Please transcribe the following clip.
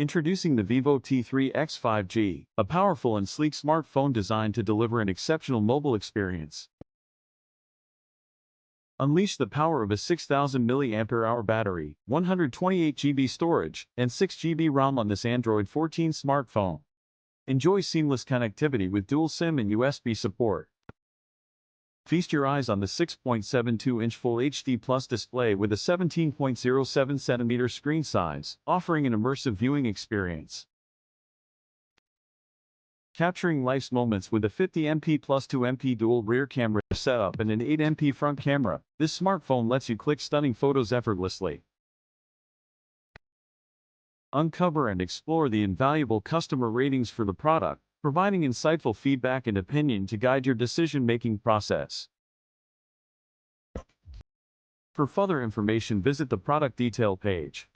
Introducing the Vivo T3x 5G, a powerful and sleek smartphone designed to deliver an exceptional mobile experience. Unleash the power of a 6,000 mAh battery, 128 GB storage, and 6 GB ROM on this Android 14 smartphone. Enjoy seamless connectivity with dual SIM and USB support. Feast your eyes on the 6.72-inch Full HD Plus display with a 17.07 cm screen size, offering an immersive viewing experience. Capturing life's moments with a 50MP plus 2MP dual rear camera setup and an 8MP front camera, this smartphone lets you click stunning photos effortlessly. Uncover and explore the invaluable customer ratings for the product, providing insightful feedback and opinion to guide your decision-making process. For further information, visit the product detail page.